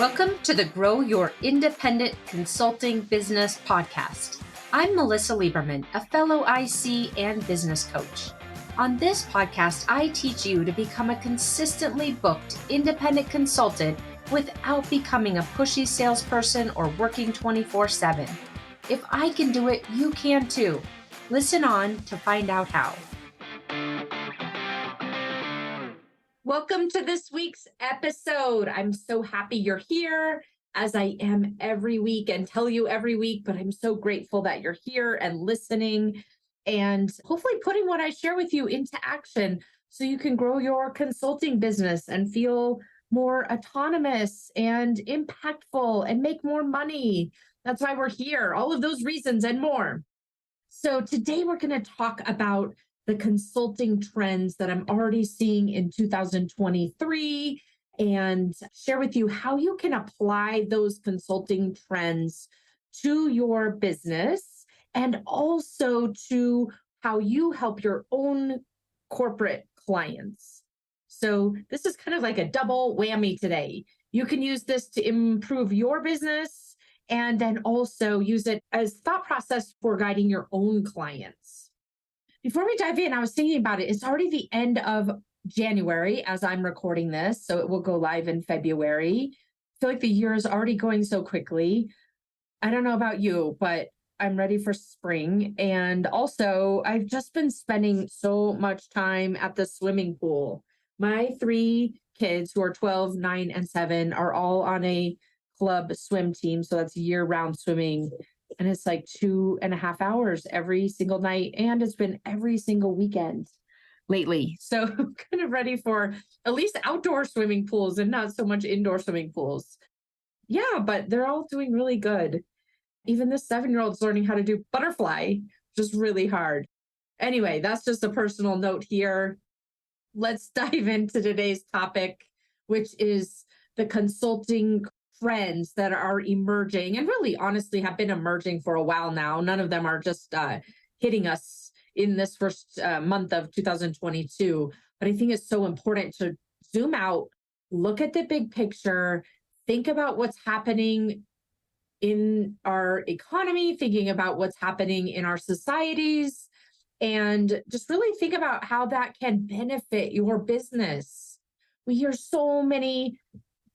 Welcome to the Grow Your Independent Consulting Business podcast. I'm Melissa Lieberman, a fellow IC and business coach. On this podcast, I teach you to become a consistently booked independent consultant without becoming a pushy salesperson or working 24/7. If I can do it, you can too. Listen on to find out how. Welcome to this week's episode. I'm so happy you're here, as I am every week and tell you every week, but I'm so grateful that you're here and listening and hopefully putting what I share with you into action so you can grow your consulting business and feel more autonomous and impactful and make more money. That's why we're here, all of those reasons and more. So today we're going to talk about the consulting trends that I'm already seeing in 2023 and share with you how you can apply those consulting trends to your business and also to how you help your own corporate clients. So this is kind of like a double whammy today. You can use this to improve your business and then also use it as thought process for guiding your own clients. Before we dive in, I was thinking about it. It's already the end of January as I'm recording this, so it will go live in February. I feel like the year is already going so quickly. I don't know about you, but I'm ready for spring. And also, I've just been spending so much time at the swimming pool. My three kids, who are 12, 9, and 7, are all on a club swim team. So that's year-round swimming. And it's like 2.5 hours every single night. And it's been every single weekend lately. So I'm kind of ready for at least outdoor swimming pools and not so much indoor swimming pools. Yeah, but they're all doing really good. Even this 7-year-old's learning how to do butterfly, which is really hard. Anyway, that's just a personal note here. Let's dive into today's topic, which is the consulting trends that are emerging and really honestly have been emerging for a while now. None of them are just hitting us in this first month of 2022. But I think it's so important to zoom out, look at the big picture, think about what's happening in our economy, thinking about what's happening in our societies, and just really think about how that can benefit your business. We hear so many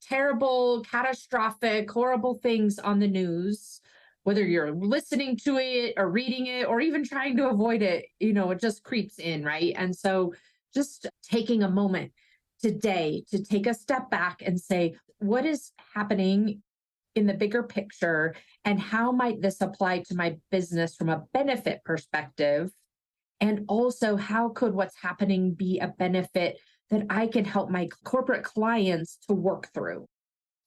terrible, catastrophic, horrible things on the news, whether you're listening to it or reading it or even trying to avoid it, it just creeps in, right? And so just taking a moment today to take a step back and say, what is happening in the bigger picture and how might this apply to my business from a benefit perspective? And also, how could what's happening be a benefit that I can help my corporate clients to work through?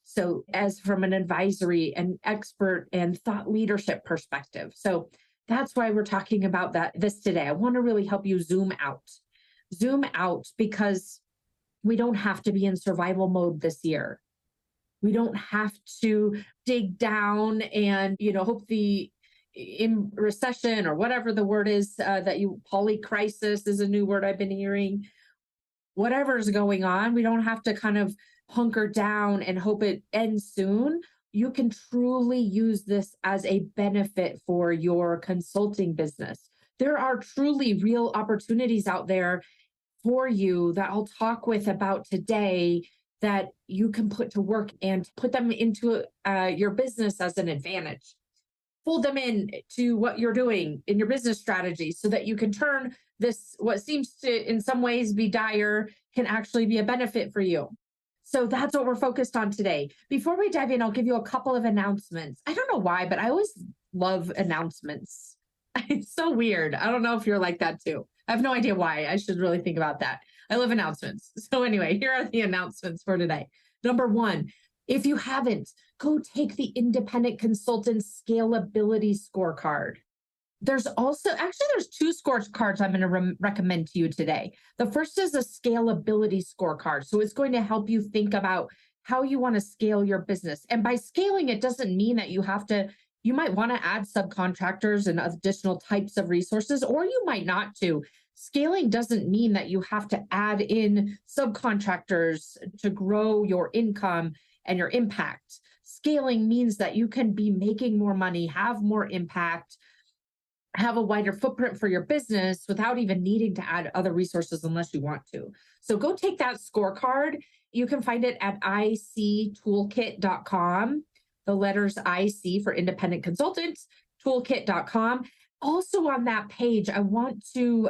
So as from an advisory and expert and thought leadership perspective. So that's why we're talking about this today. I want to really help you zoom out because we don't have to be in survival mode this year. We don't have to dig down and, hope in recession or whatever the word is polycrisis is a new word I've been hearing. Whatever's going on, we don't have to kind of hunker down and hope it ends soon. You can truly use this as a benefit for your consulting business. There are truly real opportunities out there for you that I'll talk about today that you can put to work and put them into your business as an advantage. Fold them in to what you're doing in your business strategy so that you can turn this, what seems to in some ways be dire, can actually be a benefit for you. So that's what we're focused on today. Before we dive in, I'll give you a couple of announcements. I don't know why, but I always love announcements. It's so weird. I don't know if you're like that too. I have no idea why. I should really think about that. I love announcements. So anyway, here are the announcements for today. Number 1, if you haven't, go take the Independent Consultant Scalability Scorecard. There's 2 scorecards I'm going to recommend to you today. The first is a scalability scorecard. So it's going to help you think about how you want to scale your business. And by scaling, it doesn't mean that you have to You might want to add subcontractors and additional types of resources, or you might not to. Scaling doesn't mean that you have to add in subcontractors to grow your income and your impact. Scaling means that you can be making more money, have more impact, have a wider footprint for your business without even needing to add other resources unless you want to. So go take that scorecard. You can find it at ictoolkit.com. The letters IC for independent consultants, toolkit.com. Also on that page, I want to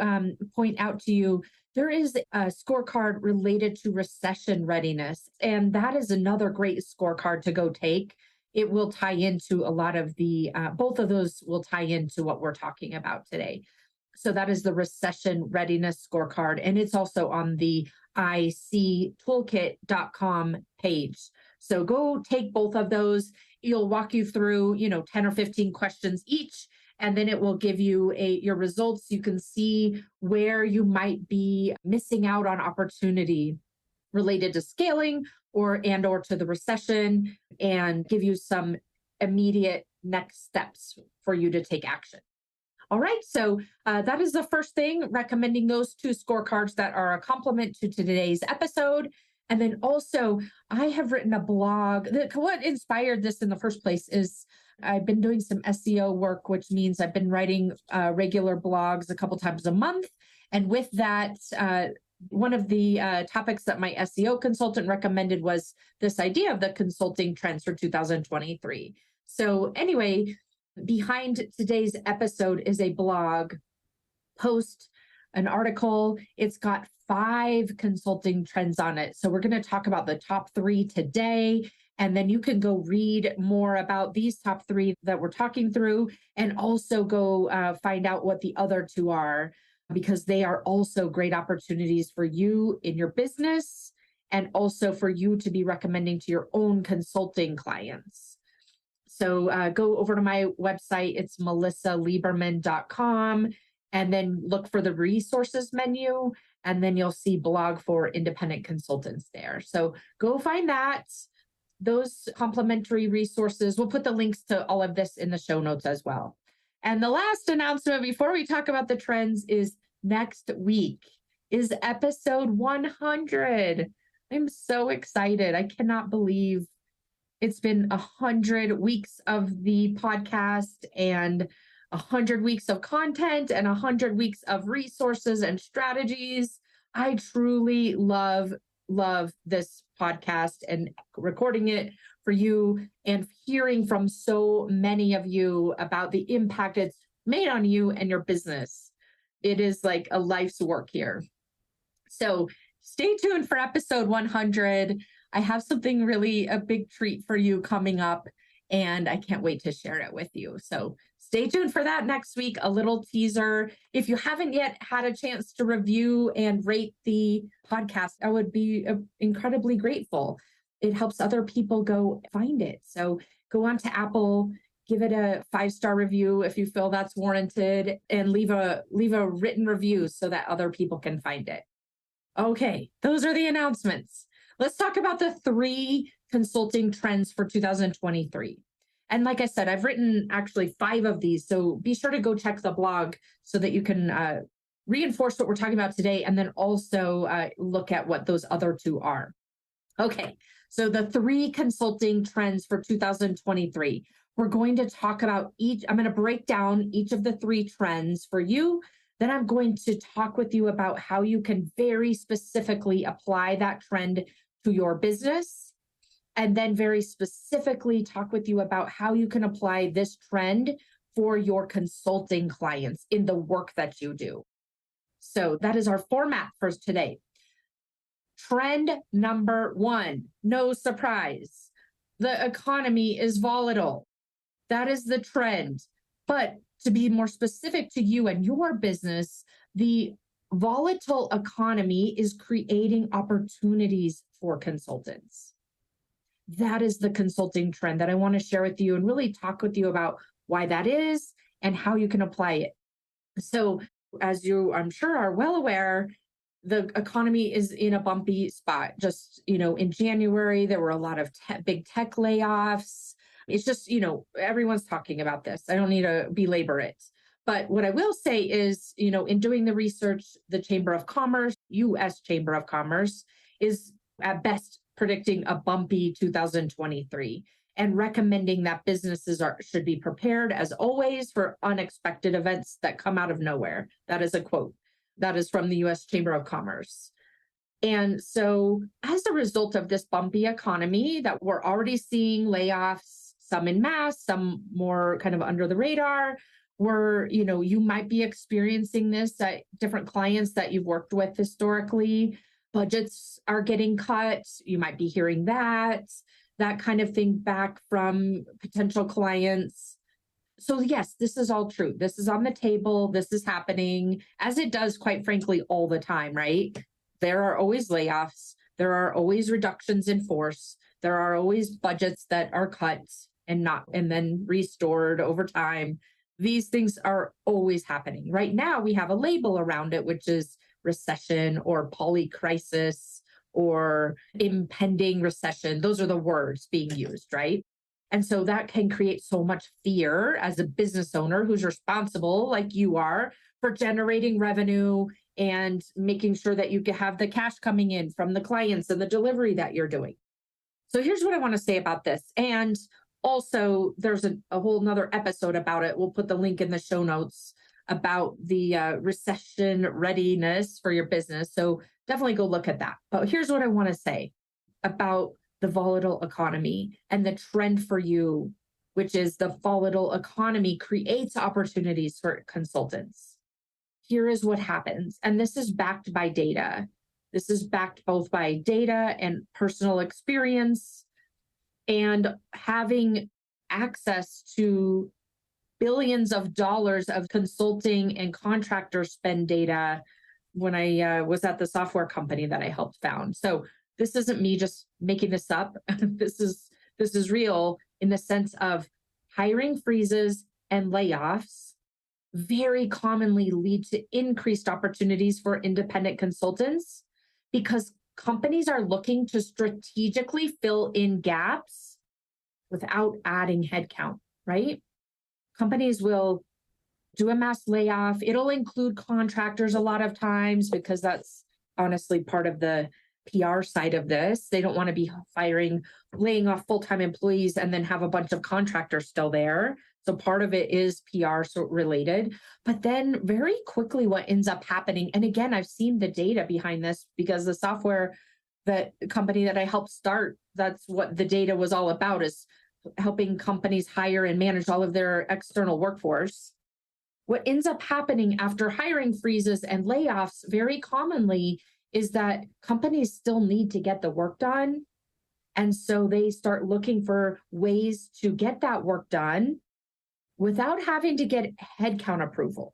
point out to you, there is a scorecard related to recession readiness. And that is another great scorecard to go take. It will tie into a lot of the, both of those will tie into what we're talking about today. So that is the recession readiness scorecard. And it's also on the ictoolkit.com page. So go take both of those. It'll walk you through, 10 or 15 questions each, and then it will give you your results. You can see where you might be missing out on opportunity related to scaling or to the recession, and give you some immediate next steps for you to take action. All right, so that is the first thing, recommending those two scorecards that are a complement to today's episode. And then also, I have written a blog. What inspired this in the first place is I've been doing some SEO work, which means I've been writing regular blogs a couple times a month. And with that, one of the topics that my SEO consultant recommended was this idea of the consulting trends for 2023. So anyway, behind today's episode is a blog post, an article. It's got 5 consulting trends on it. So we're going to talk about the top 3 today. And then you can go read more about these top 3 that we're talking through, and also go find out what the other 2 are, because they are also great opportunities for you in your business, and also for you to be recommending to your own consulting clients. So go over to my website. It's melissalieberman.com, and then look for the resources menu, and then you'll see blog for independent consultants there. So go find that. Those complimentary resources, we'll put the links to all of this in the show notes as well. And the last announcement before we talk about the trends is next week is episode 100. I'm so excited. I cannot believe it's been 100 weeks of the podcast, and 100 weeks of content, and 100 weeks of resources and strategies. I truly love this podcast and recording it for you and hearing from so many of you about the impact it's made on you and your business. It is like a life's work here. So stay tuned for episode 100. I have something really a big treat for you coming up, and I can't wait to share it with you. So stay tuned for that next week, a little teaser. If you haven't yet had a chance to review and rate the podcast, I would be incredibly grateful. It helps other people go find it. So go on to Apple, give it a 5-star review if you feel that's warranted, and leave a written review so that other people can find it. Okay, those are the announcements. Let's talk about the 3 consulting trends for 2023. And like I said, I've written actually 5 of these. So be sure to go check the blog so that you can reinforce what we're talking about today, and then also look at what those other 2 are. Okay, so the 3 consulting trends for 2023. We're going to talk about each. I'm going to break down each of the 3 trends for you. Then I'm going to talk with you about how you can very specifically apply that trend to your business, and then very specifically talk with you about how you can apply this trend for your consulting clients in the work that you do. So that is our format for today. Trend number 1, no surprise. The economy is volatile. That is the trend. But to be more specific to you and your business, the volatile economy is creating opportunities for consultants. That is the consulting trend that I want to share with you and really talk with you about why that is and how you can apply it. So as you, I'm sure, are well aware, the economy is in a bumpy spot. Just, in January, there were a lot of big tech layoffs. It's just, everyone's talking about this. I don't need to belabor it. But what I will say is, in doing the research, the Chamber of Commerce, US Chamber of Commerce, is at best predicting a bumpy 2023 and recommending that businesses should be prepared, as always, for unexpected events that come out of nowhere. That is a quote. That is from the US Chamber of Commerce. And so as a result of this bumpy economy that we're already seeing layoffs, some en masse, some more kind of under the radar, you might be experiencing this at different clients that you've worked with historically. Budgets are getting cut. You might be hearing that kind of thing back from potential clients. So yes, this is all true. This is on the table. This is happening, as it does, quite frankly, all the time, right? There are always layoffs. There are always reductions in force. There are always budgets that are cut and then restored over time. These things are always happening. Right now, we have a label around it, which is recession or polycrisis or impending recession. Those are the words being used, right? And so that can create so much fear as a business owner who's responsible, like you are, for generating revenue and making sure that you have the cash coming in from the clients and the delivery that you're doing. So here's what I want to say about this. And also, there's a whole nother episode about it. We'll put the link in the show notes about the recession readiness for your business. So definitely go look at that. But here's what I want to say about the volatile economy and the trend for you, which is the volatile economy creates opportunities for consultants. Here is what happens. And this is backed by data. This is backed both by data and personal experience and having access to billions of dollars of consulting and contractor spend data when I was at the software company that I helped found. So this isn't me just making this up. This is real in the sense of hiring freezes and layoffs very commonly lead to increased opportunities for independent consultants because companies are looking to strategically fill in gaps without adding headcount, right? Companies will do a mass layoff. It'll include contractors a lot of times because that's honestly part of the PR side of this. They don't want to be laying off full-time employees and then have a bunch of contractors still there. So part of it is PR related, but then very quickly what ends up happening, and again, I've seen the data behind this because the software company that I helped start, that's what the data was all about, is helping companies hire and manage all of their external workforce. What ends up happening after hiring freezes and layoffs very commonly is that companies still need to get the work done. And so they start looking for ways to get that work done without having to get headcount approval.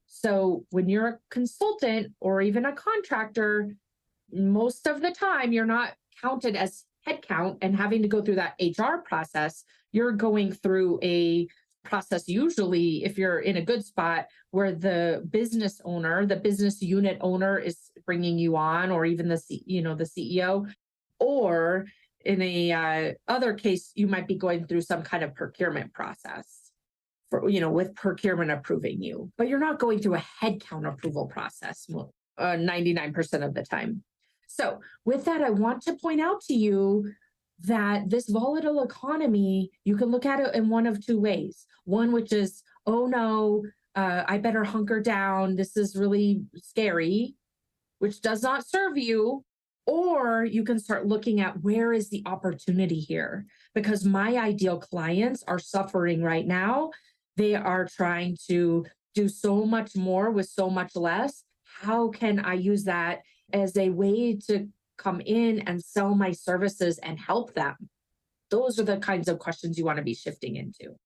So when you're a consultant or even a contractor, most of the time you're not counted as headcount and having to go through that HR process. You're going through a process, usually if you're in a good spot, where the business owner, the business unit owner is bringing you on, or even the CEO, or in a other case, you might be going through some kind of procurement process with procurement approving you, but you're not going through a headcount approval process 99% of the time. So with that, I want to point out to you that this volatile economy, you can look at it in one of two ways. One, which is, oh no, I better hunker down. This is really scary, which does not serve you. Or you can start looking at where is the opportunity here? Because my ideal clients are suffering right now. They are trying to do so much more with so much less. How can I use that as a way to come in and sell my services and help them? Those are the kinds of questions you want to be shifting into.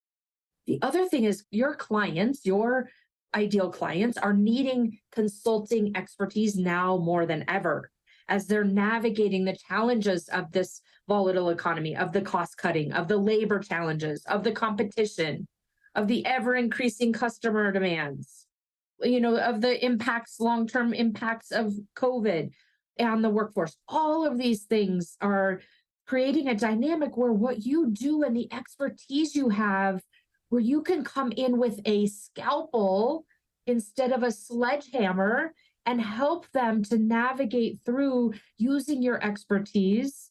The other thing is your clients, your ideal clients, are needing consulting expertise now more than ever as they're navigating the challenges of this volatile economy, of the cost cutting, of the labor challenges, of the competition, of the ever increasing customer demands, of the long-term impacts of COVID on the workforce. All of these things are creating a dynamic where what you do and the expertise you have, where you can come in with a scalpel instead of a sledgehammer and help them to navigate through using your expertise,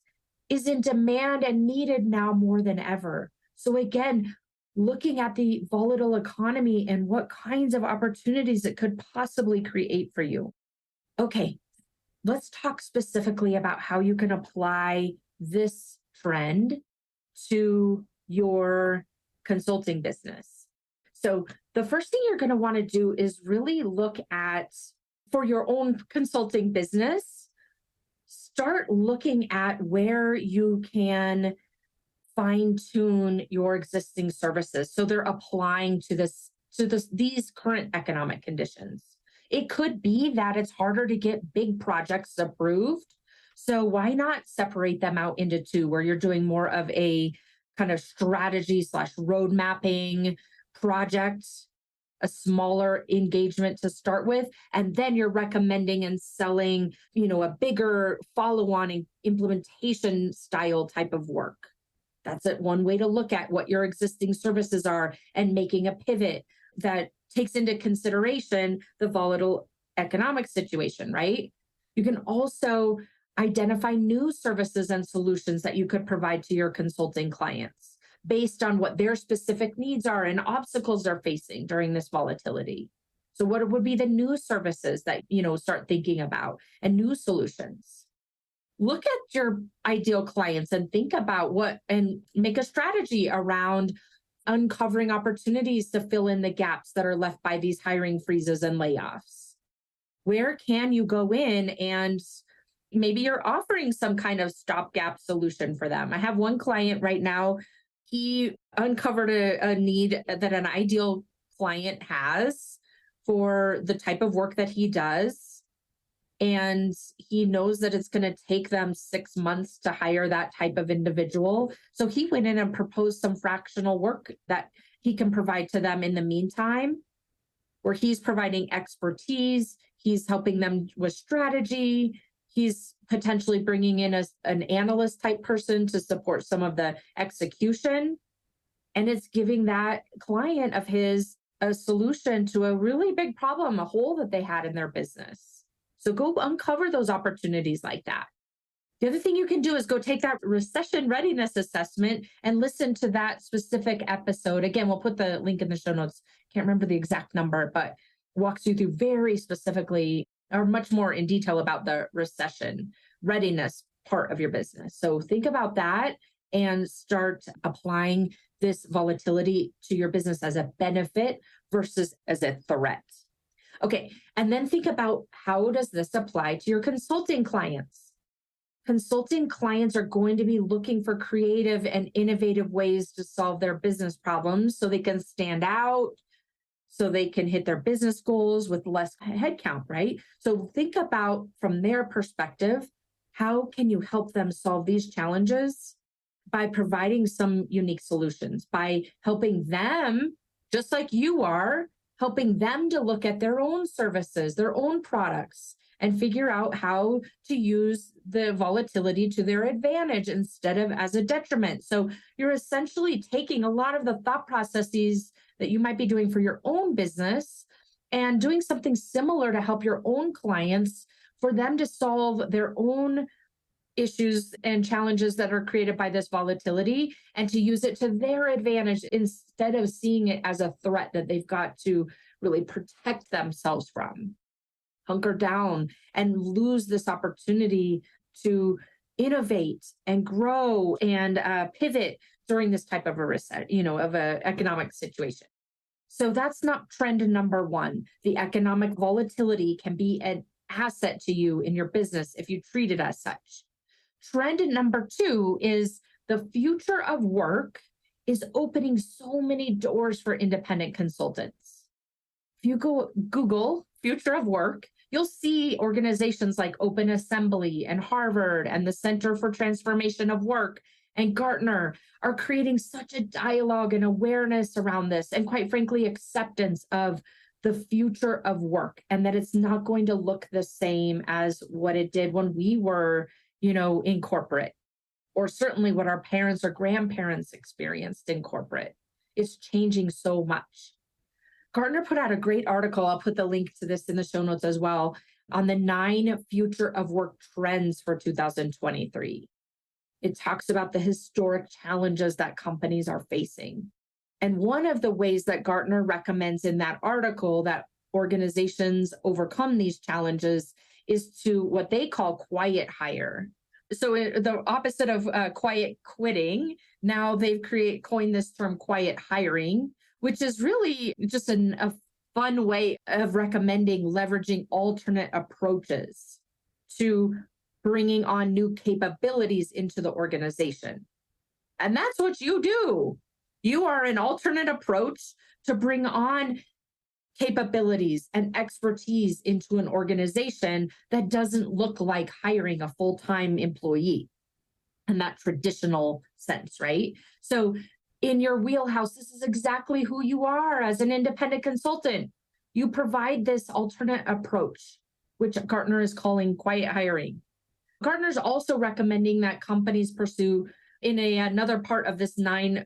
is in demand and needed now more than ever. So again, looking at the volatile economy and what kinds of opportunities it could possibly create for you. Okay, let's talk specifically about how you can apply this trend to your consulting business. So the first thing you're going to want to do is really look at, for your own consulting business, start looking at where you can fine tune your existing services so they're applying to these current economic conditions. It could be that it's harder to get big projects approved. So why not separate them out into two, where you're doing more of a kind of strategy / road mapping project, a smaller engagement to start with, and then you're recommending and selling, a bigger follow-on implementation style type of work. That's one way to look at what your existing services are and making a pivot that takes into consideration the volatile economic situation, right? You can also identify new services and solutions that you could provide to your consulting clients based on what their specific needs are and obstacles they're facing during this volatility. So what would be the new services that, start thinking about, and new solutions? Look at your ideal clients and think about and make a strategy around uncovering opportunities to fill in the gaps that are left by these hiring freezes and layoffs. Where can you go in, and maybe you're offering some kind of stopgap solution for them? I have one client right now. He uncovered a need that an ideal client has for the type of work that he does. And he knows that it's going to take them 6 months to hire that type of individual. So he went in and proposed some fractional work that he can provide to them in the meantime, where he's providing expertise, he's helping them with strategy, he's potentially bringing in an analyst type person to support some of the execution. And it's giving that client of his a solution to a really big problem, a hole that they had in their business. So go uncover those opportunities like that. The other thing you can do is go take that recession readiness assessment and listen to that specific episode. Again, we'll put the link in the show notes. Can't remember the exact number, but walks you through very specifically or much more in detail about the recession readiness part of your business. So think about that and start applying this volatility to your business as a benefit versus as a threat. Okay, and then think about, how does this apply to your consulting clients? Consulting clients are going to be looking for creative and innovative ways to solve their business problems so they can stand out, so they can hit their business goals with less headcount, right? So think about, from their perspective, how can you help them solve these challenges by providing some unique solutions, by helping them, just like you are, helping them to look at their own services, their own products, and figure out how to use the volatility to their advantage instead of as a detriment. So you're essentially taking a lot of the thought processes that you might be doing for your own business and doing something similar to help your own clients, for them to solve their own issues and challenges that are created by this volatility, and to use it to their advantage instead of seeing it as a threat that they've got to really protect themselves from. Hunker down and lose this opportunity to innovate and grow and pivot during this type of of an economic situation. So that's not trend number one. The economic volatility can be an asset to you in your business if you treat it as such. Trend number two is the future of work is opening so many doors for independent consultants. If you go Google future of work, you'll see organizations like Open Assembly and Harvard and the Center for Transformation of Work and Gartner are creating such a dialogue and awareness around this, and quite frankly, acceptance of the future of work, and that it's not going to look the same as what it did when we were, in corporate. or certainly what our parents or grandparents experienced in corporate. It's changing so much. Gartner put out a great article. I'll put the link to this in the show notes as well, on the 9 future of work trends for 2023. It talks about the historic challenges that companies are facing. And one of the ways that Gartner recommends in that article that organizations overcome these challenges is to what they call quiet hire. So the opposite of quiet quitting, now they've coined this term quiet hiring, which is really just a fun way of recommending leveraging alternate approaches to bringing on new capabilities into the organization. And that's what you do. You are an alternate approach to bring on capabilities and expertise into an organization that doesn't look like hiring a full-time employee in that traditional sense, right? So in your wheelhouse, this is exactly who you are as an independent consultant. You provide this alternate approach, which Gartner is calling quiet hiring. Gartner's also recommending that companies pursue in another part of this 9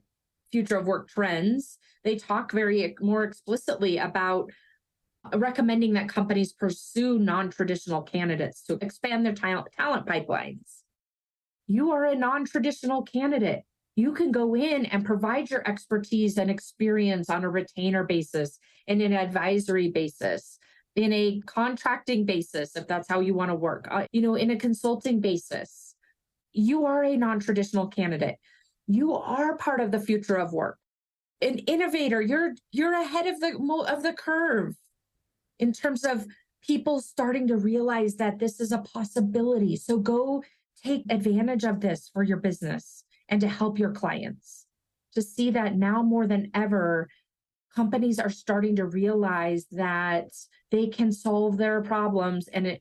future of work trends. They talk more explicitly about recommending that companies pursue non-traditional candidates to expand their talent pipelines. You are a non-traditional candidate. You can go in and provide your expertise and experience on a retainer basis, in an advisory basis, in a contracting basis, if that's how you want to work, in a consulting basis. You are a non-traditional candidate. You are part of the future of work. An innovator, you're ahead of the curve in terms of people starting to realize that this is a possibility. So go take advantage of this for your business and to help your clients. To see that now more than ever, companies are starting to realize that they can solve their problems and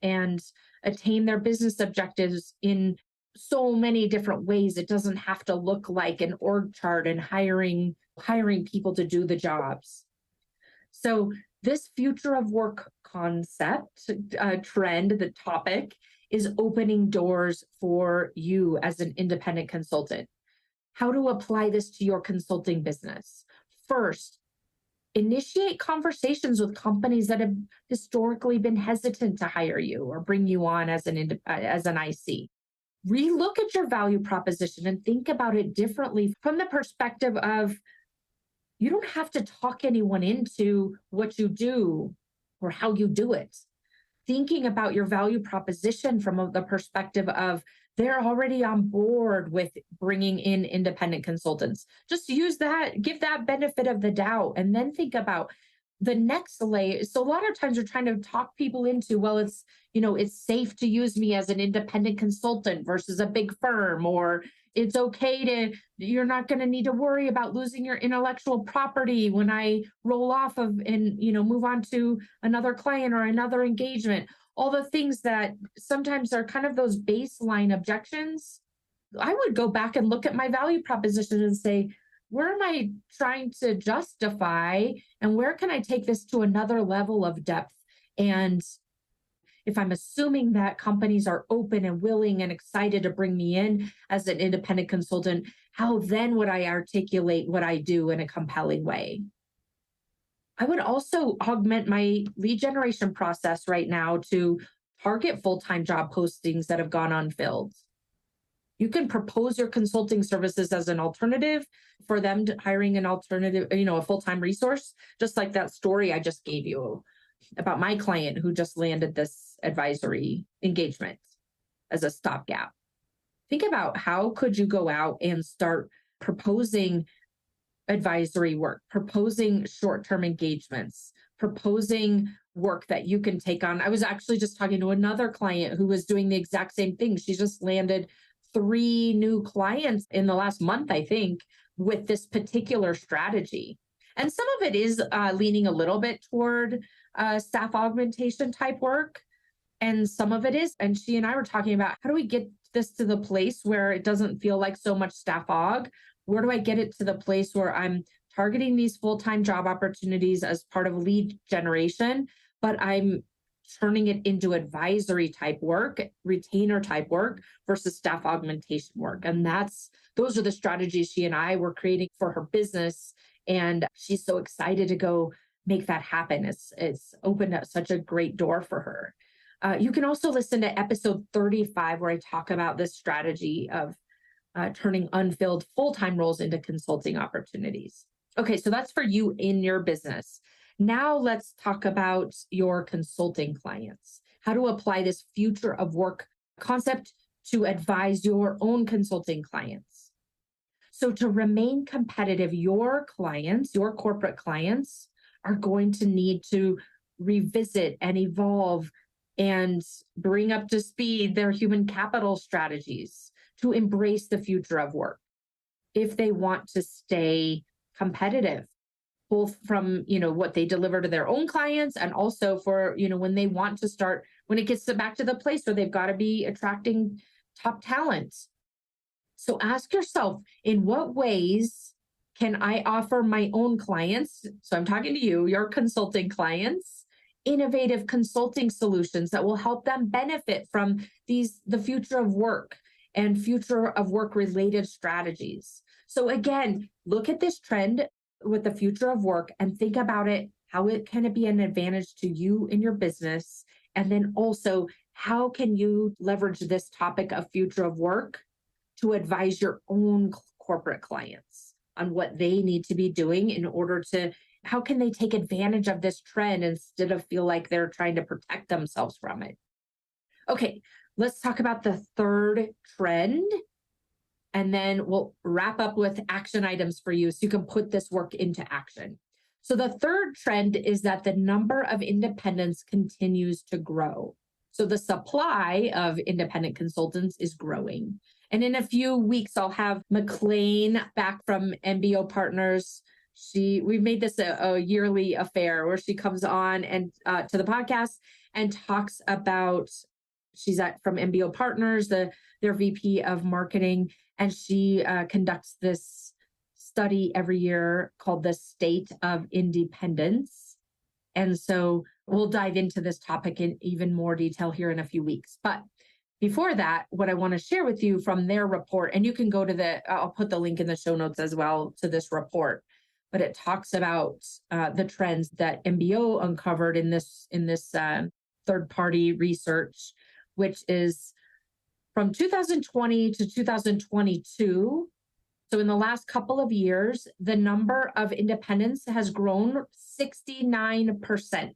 attain their business objectives in so many different ways. It doesn't have to look like an org chart and hiring people to do the jobs. So this future of work concept, trend, the topic is opening doors for you as an independent consultant. How to apply this to your consulting business. First, initiate conversations with companies that have historically been hesitant to hire you or bring you on as an IC. Relook at your value proposition and think about it differently from the perspective of you don't have to talk anyone into what you do or how you do it. Thinking about your value proposition from the perspective of they're already on board with bringing in independent consultants. Just use that, give that benefit of the doubt, and then think about the next layer. So a lot of times we're trying to talk people into, well, it's safe to use me as an independent consultant versus a big firm, or it's okay you're not going to need to worry about losing your intellectual property when I roll off of and, move on to another client or another engagement. All the things that sometimes are kind of those baseline objections. I would go back and look at my value proposition and say, where am I trying to justify and where can I take this to another level of depth? And if I'm assuming that companies are open and willing and excited to bring me in as an independent consultant, how then would I articulate what I do in a compelling way? I would also augment my lead generation process right now to target full-time job postings that have gone unfilled. You can propose your consulting services as an alternative for them to hiring an alternative, a full-time resource, just like that story I just gave you about my client who just landed this advisory engagement as a stopgap. Think about how could you go out and start proposing advisory work, proposing short-term engagements, proposing work that you can take on. I was actually just talking to another client who was doing the exact same thing. She just landed 3 new clients in the last month, I think, with this particular strategy. And some of it is leaning a little bit toward staff augmentation type work. And some of it is, and she and I were talking about, how do we get this to the place where it doesn't feel like so much staff aug? Where do I get it to the place where I'm targeting these full-time job opportunities as part of lead generation, but I'm turning it into advisory type work, retainer type work versus staff augmentation work. And those are the strategies she and I were creating for her business. And she's so excited to go make that happen. It's opened up such a great door for her. You can also listen to episode 35, where I talk about this strategy of turning unfilled full-time roles into consulting opportunities. Okay, so that's for you in your business. Now let's talk about your consulting clients, how to apply this future of work concept to advise your own consulting clients. So to remain competitive, your clients, your corporate clients, are going to need to revisit and evolve and bring up to speed their human capital strategies to embrace the future of work if they want to stay competitive, both from, what they deliver to their own clients and also for, when they want to start, when it gets back to the place where they've got to be attracting top talent. So ask yourself, in what ways can I offer my own clients? So I'm talking to you, your consulting clients, innovative consulting solutions that will help them benefit from the future of work and future of work related strategies. So again, look at this trend with the future of work and think about it, how it can be an advantage to you in your business. And then also, how can you leverage this topic of future of work to advise your own corporate clients on what they need to be doing in order to, how can they take advantage of this trend instead of feel like they're trying to protect themselves from it? Okay, let's talk about the third trend, and then we'll wrap up with action items for you so you can put this work into action. So the third trend is that the number of independents continues to grow. So the supply of independent consultants is growing. And in a few weeks, I'll have McLean back from MBO Partners. We've made this a yearly affair where she comes on and to the podcast and talks about, she's from MBO Partners, their VP of marketing, and she conducts this study every year called the State of Independence. And so we'll dive into this topic in even more detail here in a few weeks. But before that, what I want to share with you from their report, and you can go to I'll put the link in the show notes as well to this report, but it talks about the trends that MBO uncovered in this third-party research, which is from 2020 to 2022. So in the last couple of years, the number of independents has grown 69%.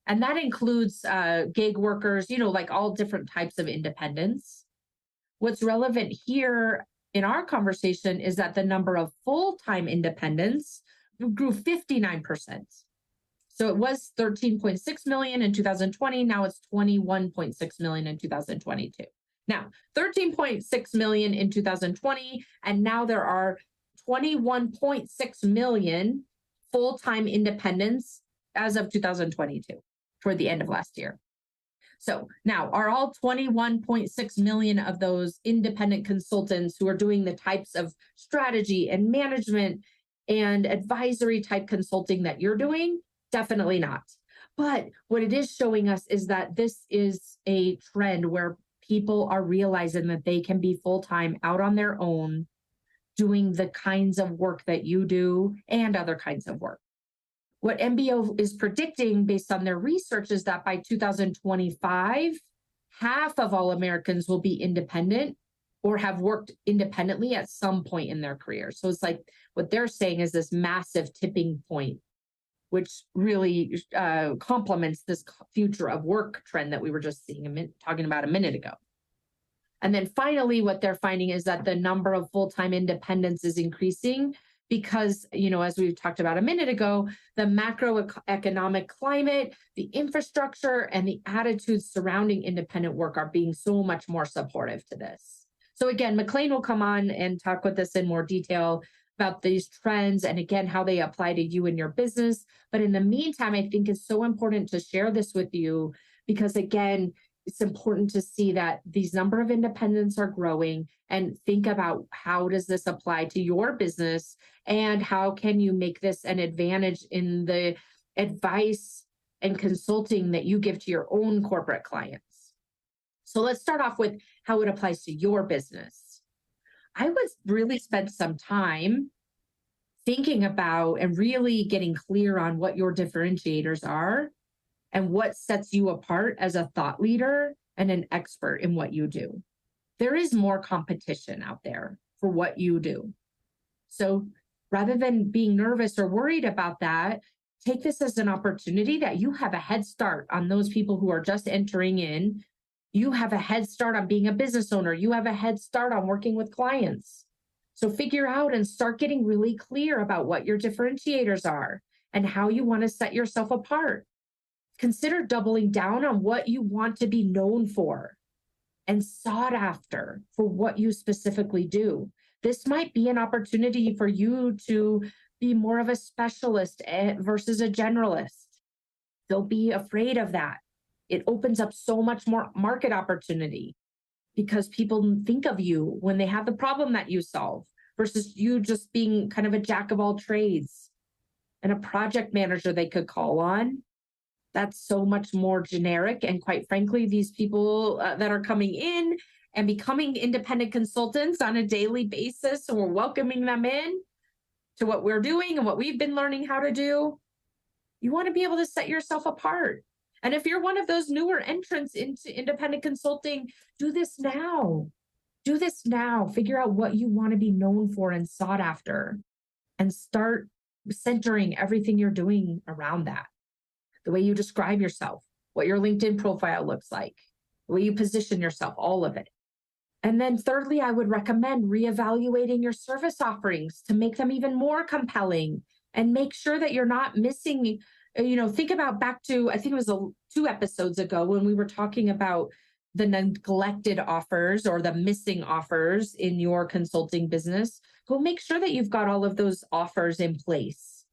And that includes gig workers, like all different types of independents. What's relevant here in our conversation is that the number of full-time independents grew 59%. So it was 13.6 million in 2020. Now it's 21.6 million in 2022. Now, 13.6 million in 2020, and now there are 21.6 million full-time independents as of 2022. Toward the end of last year. So now, are all 21.6 million of those independent consultants who are doing the types of strategy and management and advisory type consulting that you're doing? Definitely not. But what it is showing us is that this is a trend where people are realizing that they can be full-time out on their own, doing the kinds of work that you do and other kinds of work. What MBO is predicting based on their research is that by 2025, half of all Americans will be independent or have worked independently at some point in their career. So it's like what they're saying is this massive tipping point, which really complements this future of work trend that we were just talking about a minute ago. And then finally, what they're finding is that the number of full-time independents is increasing because, as we talked about a minute ago, the macroeconomic climate, the infrastructure, and the attitudes surrounding independent work are being so much more supportive to this. So again, McLean will come on and talk with us in more detail about these trends and again, how they apply to you and your business. But in the meantime, I think it's so important to share this with you because again, it's important to see that these number of independents are growing and think about how does this apply to your business and how can you make this an advantage in the advice and consulting that you give to your own corporate clients. So let's start off with how it applies to your business. I would really spend some time thinking about and really getting clear on what your differentiators are and what sets you apart as a thought leader and an expert in what you do. There is more competition out there for what you do. So rather than being nervous or worried about that, take this as an opportunity that you have a head start on those people who are just entering in. You have a head start on being a business owner. You have a head start on working with clients. So figure out and start getting really clear about what your differentiators are and how you want to set yourself apart. Consider doubling down on what you want to be known for and sought after for what you specifically do. This might be an opportunity for you to be more of a specialist versus a generalist. Don't be afraid of that. It opens up so much more market opportunity because people think of you when they have the problem that you solve versus you just being kind of a jack of all trades and a project manager they could call on. That's so much more generic. And quite frankly, these people that are coming in and becoming independent consultants on a daily basis, and we're welcoming them in to what we're doing and what we've been learning how to do. You want to be able to set yourself apart. And if you're one of those newer entrants into independent consulting, do this now. Do this now. Figure out what you want to be known for and sought after, and start centering everything you're doing around that. The way you describe yourself, what your LinkedIn profile looks like, the way you position yourself, all of it. And then thirdly, I would recommend reevaluating your service offerings to make them even more compelling and make sure that you're not missing, think about back to, I think it was 2 episodes ago when we were talking about the neglected offers or the missing offers in your consulting business. Go make sure that you've got all of those offers in place.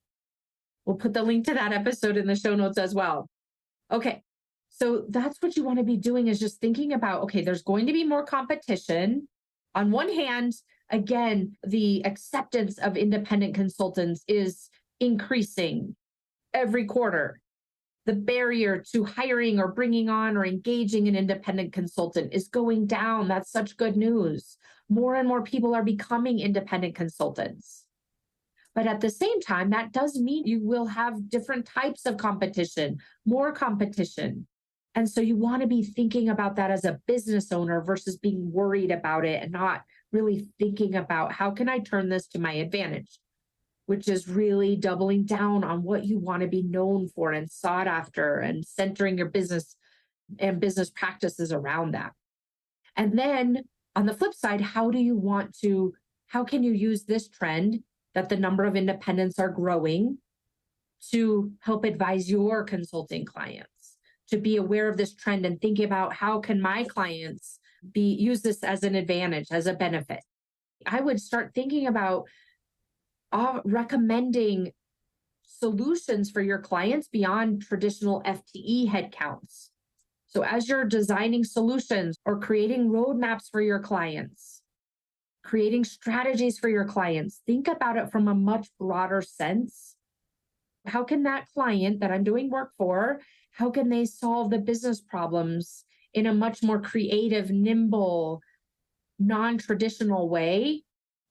We'll put the link to that episode in the show notes as well. Okay. So that's what you want to be doing, is just thinking about, okay, there's going to be more competition. On one hand, again, the acceptance of independent consultants is increasing every quarter. The barrier to hiring or bringing on or engaging an independent consultant is going down. That's such good news. More and more people are becoming independent consultants. But at the same time, that does mean you will have different types of competition, more competition. And so you want to be thinking about that as a business owner versus being worried about it and not really thinking about how can I turn this to my advantage, which is really doubling down on what you want to be known for and sought after and centering your business and business practices around that. And then on the flip side, how can you use this trend that the number of independents are growing to help advise your consulting clients, to be aware of this trend and think about how can my clients use this as an advantage, as a benefit. I would start thinking about recommending solutions for your clients beyond traditional FTE headcounts. So as you're designing solutions or creating roadmaps for your clients, creating strategies for your clients, think about it from a much broader sense. How can that client that I'm doing work for, how can they solve the business problems in a much more creative, nimble, non-traditional way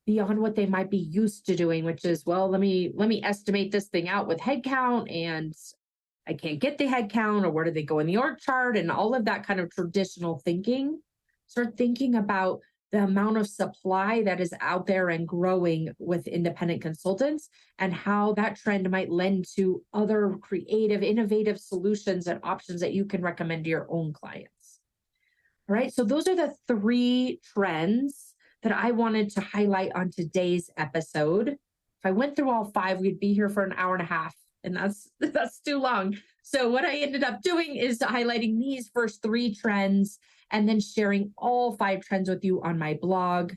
beyond what they might be used to doing, which is, well, let me estimate this thing out with headcount, and I can't get the headcount, or where do they go in the org chart, and all of that kind of traditional thinking. Start thinking about the amount of supply that is out there and growing with independent consultants, and how that trend might lend to other creative, innovative solutions and options that you can recommend to your own clients. All right, so those are the 3 trends that I wanted to highlight on today's episode. If I went through all 5, we'd be here for an hour and a half, and that's too long. So what I ended up doing is highlighting these first 3 trends and then sharing all 5 trends with you on my blog.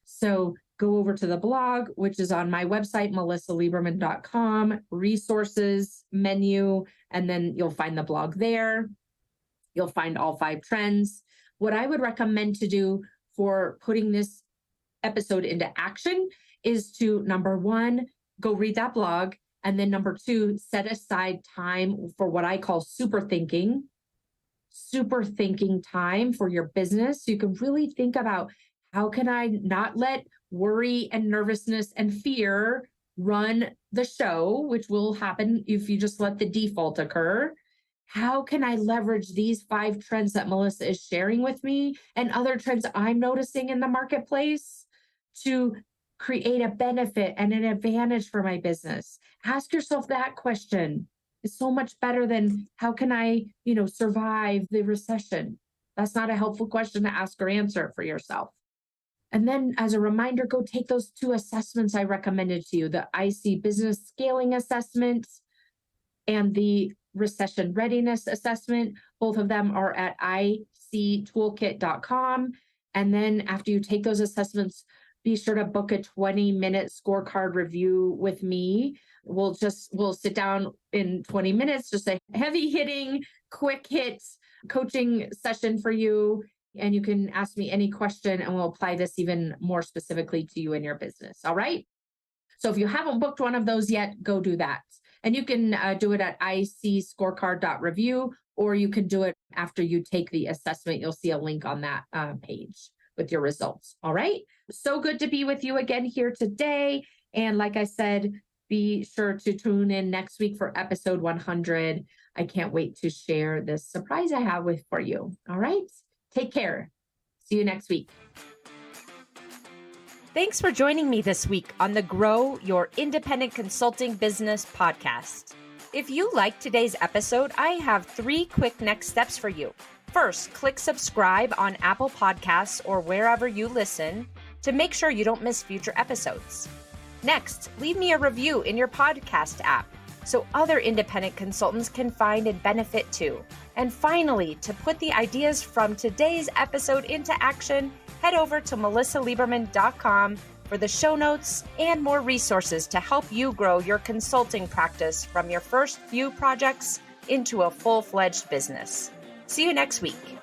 So go over to the blog, which is on my website, melissalieberman.com, resources menu, and then you'll find the blog there. You'll find all 5 trends. What I would recommend to do for putting this episode into action is to, number 1, go read that blog And then number 2, set aside time for what I call super thinking time for your business. So you can really think about, how can I not let worry and nervousness and fear run the show, which will happen if you just let the default occur. How can I leverage these 5 trends that Melissa is sharing with me and other trends I'm noticing in the marketplace to create a benefit and an advantage for my business? Ask yourself that question. It's so much better than, how can I, survive the recession? That's not a helpful question to ask or answer for yourself. And then as a reminder, go take those 2 assessments I recommended to you, the IC Business Scaling Assessment and the Recession Readiness Assessment. Both of them are at ictoolkit.com. And then after you take those assessments, be sure to book a 20-minute scorecard review with me. We'll sit down in 20 minutes, just a heavy hitting, quick hit coaching session for you. And you can ask me any question and we'll apply this even more specifically to you and your business. All right. So if you haven't booked one of those yet, go do that. And you can do it at icscorecard.review, or you can do it after you take the assessment. You'll see a link on that page with your results. All right. So good to be with you again here today. And like I said, be sure to tune in next week for episode 100. I can't wait to share this surprise I have for you. All right. Take care. See you next week. Thanks for joining me this week on the Grow Your Independent Consulting Business podcast. If you liked today's episode, I have 3 quick next steps for you. First, click subscribe on Apple Podcasts or wherever you listen to make sure you don't miss future episodes. Next, leave me a review in your podcast app so other independent consultants can find and benefit too. And finally, to put the ideas from today's episode into action, head over to melissalieberman.com for the show notes and more resources to help you grow your consulting practice from your first few projects into a full-fledged business. See you next week.